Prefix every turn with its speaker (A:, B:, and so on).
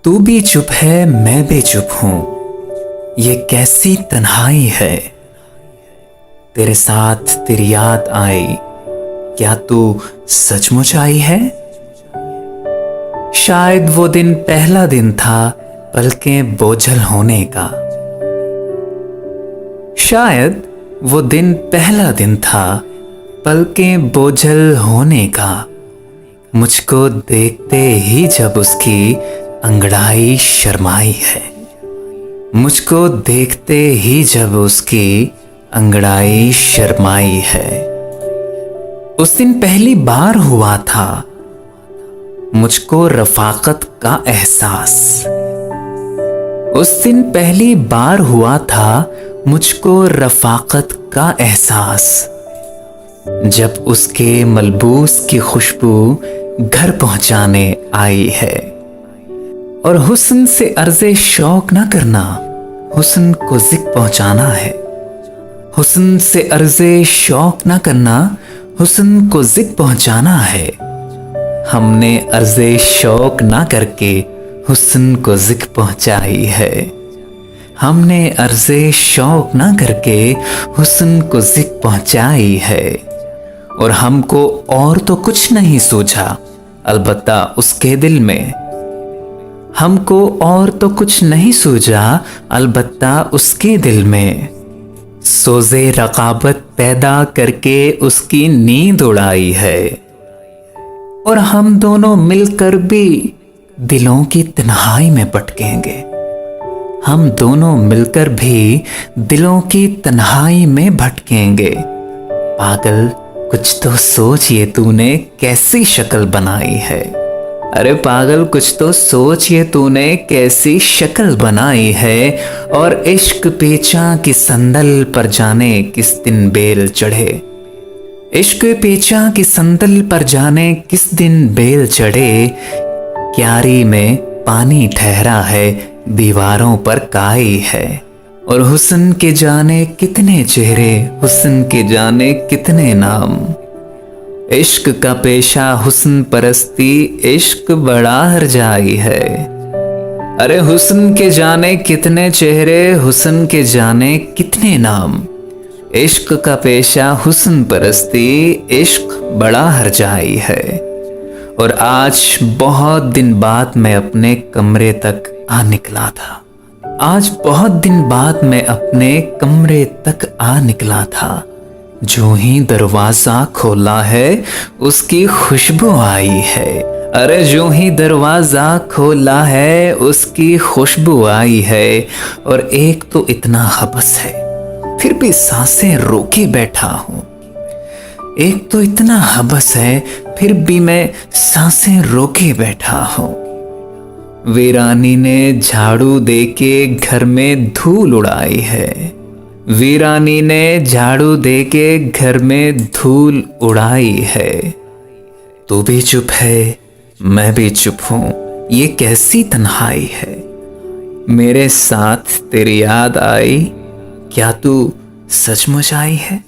A: तू भी चुप है, मैं भी चुप हूं, ये कैसी तन्हाई है। तेरे साथ तेरी याद आई, क्या तू सचमुच आई है। शायद वो दिन पहला दिन था पलकें बोझल होने का। शायद वो दिन पहला दिन था पलकें बोझल होने का। मुझको देखते ही जब उसकी अंगड़ाई शर्माई है। मुझको देखते ही जब उसकी अंगड़ाई शर्माई है। उस दिन पहली बार हुआ था मुझको रफाकत का एहसास। उस दिन पहली बार हुआ था मुझको रफाकत का एहसास। जब उसके मलबूस की खुशबू घर पहुंचाने आई है। और हुस्न से अर्ज़े शौक ना करना, हुस्न को ज़िक पहुंचाना है। हुस्न से अर्ज़े शौक ना करना, हुस्न को ज़िक पहुंचाना है। हमने अर्ज़े शौक ना करके हुस्न को ज़िक पहुंचाई है। हमने अर्ज़े शौक ना करके हुस्न को ज़िक पहुंचाई है। और हमको और तो कुछ नहीं सूझा, अलबत्ता उसके दिल में। हमको और तो कुछ नहीं सूझा, अलबत्ता उसके दिल में। सोज़े रकाबत पैदा करके उसकी नींद उड़ाई है। और हम दोनों मिलकर भी दिलों की तन्हाई में भटकेंगे। हम दोनों मिलकर भी दिलों की तन्हाई में भटकेंगे। पागल, कुछ तो सोच, ये तूने कैसी शक्ल बनाई है। अरे पागल, कुछ तो सोच, ये तूने कैसी शक्ल बनाई है। और इश्क पेचा की संदल पर जाने किस दिन बेल चढ़े। इश्क पेचा की संदल पर जाने किस दिन बेल चढ़े। क्यारी में पानी ठहरा है, दीवारों पर काई है। और हुस्न के जाने कितने चेहरे, हुस्न के जाने कितने नाम। इश्क का पेशा हुस्न परस्ती, इश्क बड़ा हरजाई है। अरे हुस्न के जाने कितने चेहरे, हुस्न के जाने कितने नाम। इश्क का पेशा हुस्न परस्ती, इश्क बड़ा हरजाई है। और आज बहुत दिन बाद मैं अपने कमरे तक आ निकला था। आज बहुत दिन बाद मैं अपने कमरे तक आ निकला था। जो ही दरवाजा खोला है उसकी खुशबू आई है। अरे जो ही दरवाजा खोला है उसकी खुशबू आई है। और एक तो इतना हबस है, फिर भी सांसें रोके बैठा हूं। एक तो इतना हबस है, फिर भी मैं सांसें रोके बैठा हूं। वीरानी ने झाड़ू देके घर में धूल उड़ाई है। वीरानी ने झाड़ू देके घर में धूल उड़ाई है। तू भी चुप है, मैं भी चुप हूं, ये कैसी तन्हाई है। मेरे साथ तेरी याद आई, क्या तू सचमुच आई है।